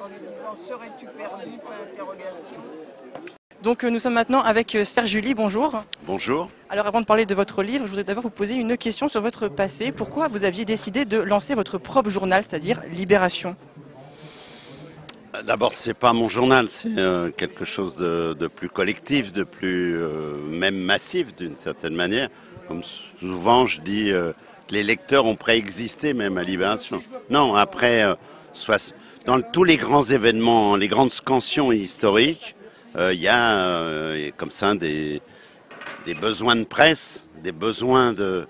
en lui disant « Serais-tu perdu ?» Donc nous sommes maintenant avec Serge July, bonjour. Bonjour. Alors avant de parler de votre livre, je voudrais d'abord vous poser une question sur votre passé. Pourquoi vous aviez décidé de lancer votre propre journal, c'est-à-dire Libération? D'abord, c'est pas mon journal, c'est quelque chose de plus collectif, de plus même massif d'une certaine manière. Comme souvent, je dis que les lecteurs ont préexisté même à Libération. Non, après, dans tous les grands événements, les grandes scansions historiques, il y a comme ça des besoins de presse, des besoins de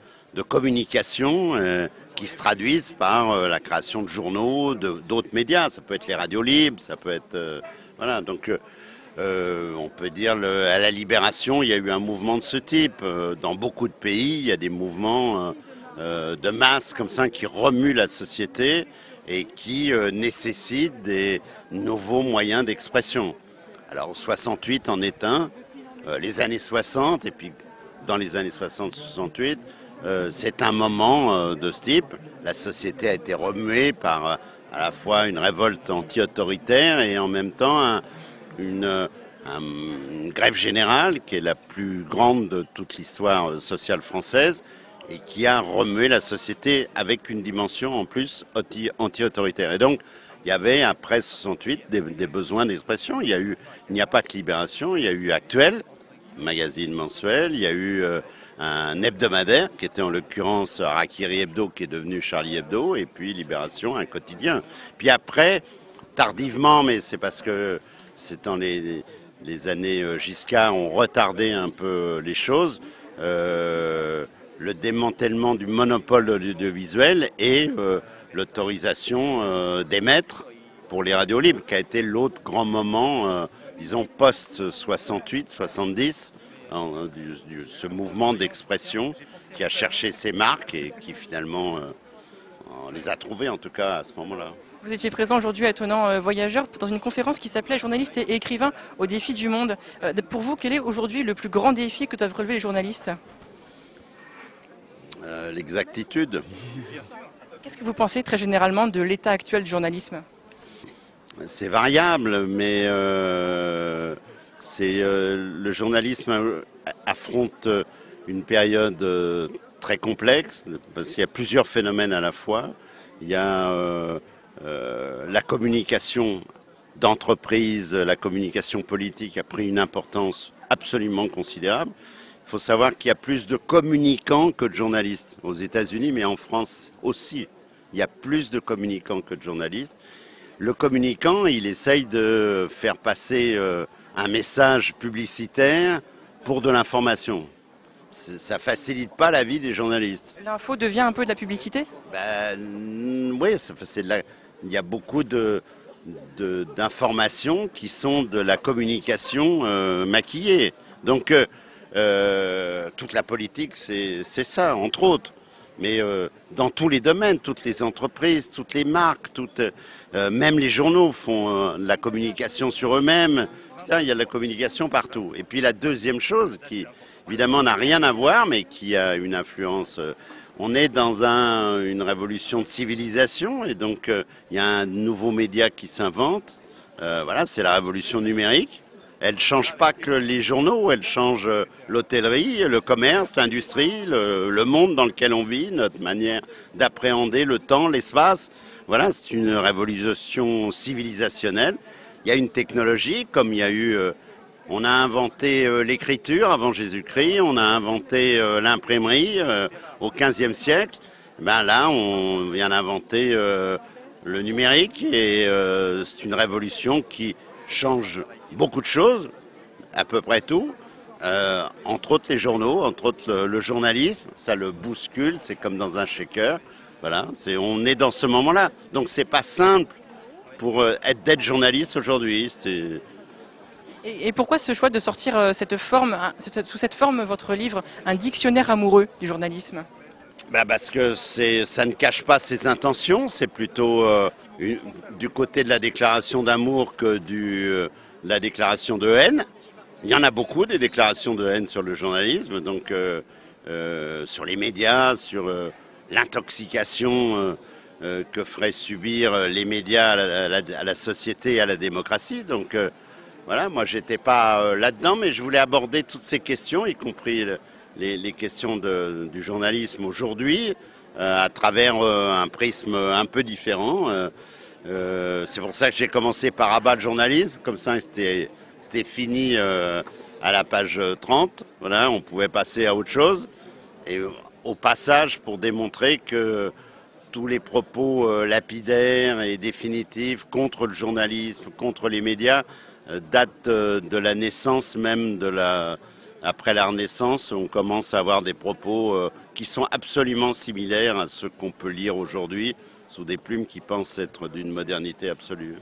communication qui se traduisent par la création de journaux, d'autres médias. Ça peut être les radios libres, ça peut être... voilà, donc on peut dire à la Libération, il y a eu un mouvement de ce type. Dans beaucoup de pays, il y a des mouvements de masse comme ça qui remuent la société et qui nécessitent des nouveaux moyens d'expression. Alors 68 en est un, les années 60 et puis dans les années 60-68, c'est un moment de ce type. La société a été remuée par à la fois une révolte anti-autoritaire et en même temps une grève générale qui est la plus grande de toute l'histoire sociale française et qui a remué la société avec une dimension en plus anti-autoritaire. Et donc, il y avait, après 68, des besoins d'expression. Il n'y a pas que Libération, il y a eu Actuel, magazine mensuel, il y a eu un hebdomadaire, qui était en l'occurrence Harakiri Hebdo, qui est devenu Charlie Hebdo, et puis Libération, un quotidien. Puis après, tardivement, mais c'est parce que c'est dans les années Giscard, on retardait un peu les choses, le démantèlement du monopole de l'audiovisuel et l'autorisation d'émettre pour les radios libres, qui a été l'autre grand moment, disons, post-68, 70, ce mouvement d'expression qui a cherché ses marques et qui finalement on les a trouvées, en tout cas, à ce moment-là. Vous étiez présent aujourd'hui à Étonnant Voyageur dans une conférence qui s'appelait « Journalistes et écrivains au défi du monde ». Pour vous, quel est aujourd'hui le plus grand défi que doivent relever les journalistes ? L'exactitude. Qu'est-ce que vous pensez très généralement de l'état actuel du journalisme ? C'est variable, mais le journalisme affronte une période très complexe, parce qu'il y a plusieurs phénomènes à la fois. Il y a la communication d'entreprise, la communication politique a pris une importance absolument considérable. Il faut savoir qu'il y a plus de communicants que de journalistes aux États-Unis, mais en France aussi. Il y a plus de communicants que de journalistes. Le communicant, il essaye de faire passer un message publicitaire pour de l'information. Ça facilite pas la vie des journalistes. L'info devient un peu de la publicité ? Oui, il y a beaucoup d'informations qui sont de la communication maquillée. Donc, toute la politique, c'est ça, entre autres. Mais dans tous les domaines, toutes les entreprises, toutes les marques, même les journaux font de la communication sur eux-mêmes. Il y a de la communication partout. Et puis la deuxième chose, qui évidemment n'a rien à voir, mais qui a une influence, on est dans une révolution de civilisation, et donc il y a un nouveau média qui s'invente. Voilà, c'est la révolution numérique. Elle ne change pas que les journaux, elle change l'hôtellerie, le commerce, l'industrie, le monde dans lequel on vit, notre manière d'appréhender le temps, l'espace. Voilà, c'est une révolution civilisationnelle. Il y a une technologie, comme il y a eu... on a inventé l'écriture avant Jésus-Christ, on a inventé l'imprimerie au XVe siècle. Ben là, on vient d'inventer le numérique et c'est une révolution qui change beaucoup de choses, à peu près tout, entre autres les journaux, entre autres le journalisme, ça le bouscule, c'est comme dans un shaker, voilà, on est dans ce moment-là, donc c'est pas simple pour d'être journaliste aujourd'hui. Et pourquoi ce choix de sortir sous cette forme, votre livre, un dictionnaire amoureux du journalisme ? Parce que ça ne cache pas ses intentions, c'est plutôt du côté de la déclaration d'amour que de la déclaration de haine. Il y en a beaucoup des déclarations de haine sur le journalisme, donc sur les médias, sur l'intoxication que feraient subir les médias à la société et à la démocratie. Donc voilà, moi j'étais pas là-dedans, mais je voulais aborder toutes ces questions, y compris les questions du journalisme aujourd'hui, à travers un prisme un peu différent. C'est pour ça que j'ai commencé par abattre le journalisme, comme ça c'était fini à la page 30. Voilà, on pouvait passer à autre chose. Et au passage, pour démontrer que tous les propos lapidaires et définitifs contre le journalisme, contre les médias, datent de la naissance même après la Renaissance. On commence à avoir des propos qui sont absolument similaires à ceux qu'on peut lire aujourd'hui sous des plumes qui pensent être d'une modernité absolue.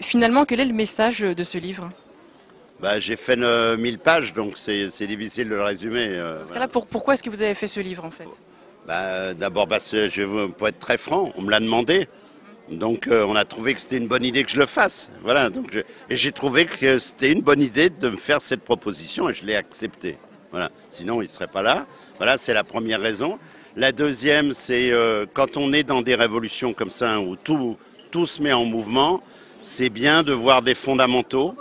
Finalement, quel est le message de ce livre ? J'ai fait 1000 pages, donc c'est difficile de le résumer. Dans ce cas-là, pourquoi est-ce que vous avez fait ce livre en fait ? D'abord parce que, pour être très franc, on me l'a demandé. Donc on a trouvé que c'était une bonne idée que je le fasse. Voilà, et j'ai trouvé que c'était une bonne idée de me faire cette proposition et je l'ai acceptée. Voilà. Sinon, il ne serait pas là. Voilà, c'est la première raison. La deuxième, c'est quand on est dans des révolutions comme ça, où tout se met en mouvement, c'est bien de voir des fondamentaux.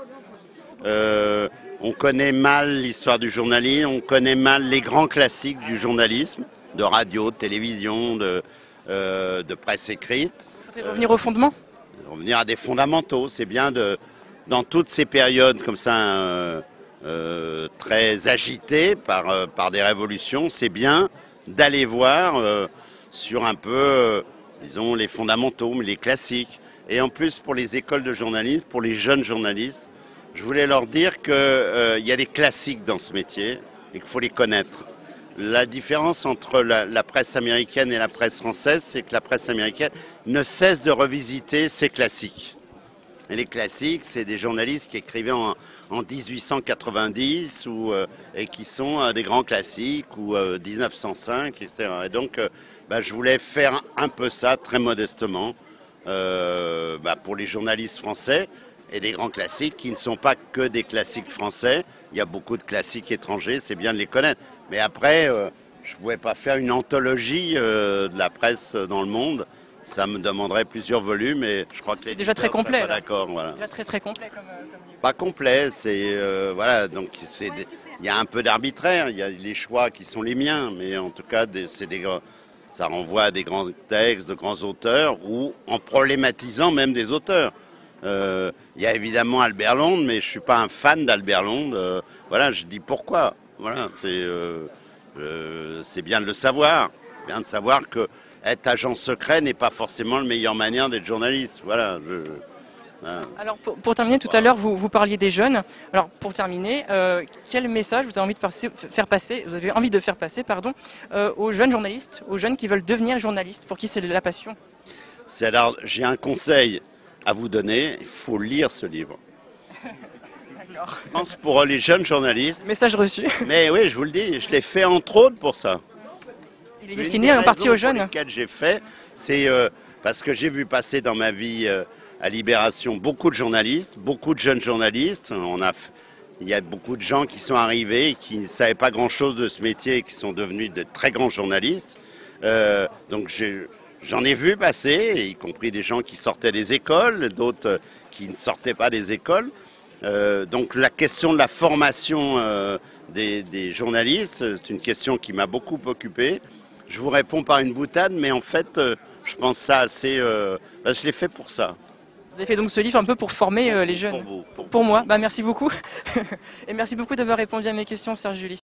On connaît mal l'histoire du journalisme, on connaît mal les grands classiques du journalisme, de radio, de télévision, de presse écrite. Il faudrait revenir au fondement ? Revenir à des fondamentaux, c'est bien dans toutes ces périodes comme ça très agitées par des révolutions, c'est bien d'aller voir sur un peu, disons, les fondamentaux, les classiques. Et en plus, pour les écoles de journalisme, pour les jeunes journalistes, je voulais leur dire qu'il y a des classiques dans ce métier et qu'il faut les connaître. La différence entre la presse américaine et la presse française, c'est que la presse américaine ne cesse de revisiter ses classiques. Et les classiques, c'est des journalistes qui écrivaient en 1890 et qui sont des grands classiques, ou 1905, etc. Et donc, je voulais faire un peu ça, très modestement, pour les journalistes français, et des grands classiques qui ne sont pas que des classiques français. Il y a beaucoup de classiques étrangers, c'est bien de les connaître. Mais après, je ne pouvais pas faire une anthologie de la presse dans le monde. Ça me demanderait plusieurs volumes et je crois que c'est déjà très complet. D'accord, voilà. Déjà très complet comme livre. Pas complet, c'est voilà, donc il y a un peu d'arbitraire, il y a les choix qui sont les miens, mais en tout cas ça renvoie à des grands textes de grands auteurs ou en problématisant même des auteurs. Il y a évidemment Albert Londres, mais je suis pas un fan d'Albert Londres. Voilà, je dis pourquoi. Voilà, c'est bien de le savoir, bien de savoir que être agent secret n'est pas forcément la meilleure manière d'être journaliste. Voilà. Alors pour terminer, tout à l'heure vous parliez des jeunes. Alors pour terminer, quel message vous avez envie de faire passer, aux jeunes journalistes, aux jeunes qui veulent devenir journalistes, pour qui c'est la passion ? Alors j'ai un conseil à vous donner, il faut lire ce livre. Je pense pour les jeunes journalistes. Message reçu. Mais oui, je vous le dis, je l'ai fait entre autres pour ça. Il est destiné en partie aux jeunes. Lesquelles j'ai fait, c'est parce que j'ai vu passer dans ma vie à Libération beaucoup de journalistes, beaucoup de jeunes journalistes. Il y a beaucoup de gens qui sont arrivés et qui ne savaient pas grand-chose de ce métier et qui sont devenus de très grands journalistes. Donc j'en ai vu passer, y compris des gens qui sortaient des écoles, d'autres qui ne sortaient pas des écoles. Donc la question de la formation des journalistes, c'est une question qui m'a beaucoup occupé. Je vous réponds par une boutade, mais en fait, je pense ça assez... je l'ai fait pour ça. Vous avez fait donc ce livre un peu pour former les jeunes. Pour vous. Pour moi, merci beaucoup. Et merci beaucoup d'avoir répondu à mes questions, Serge July.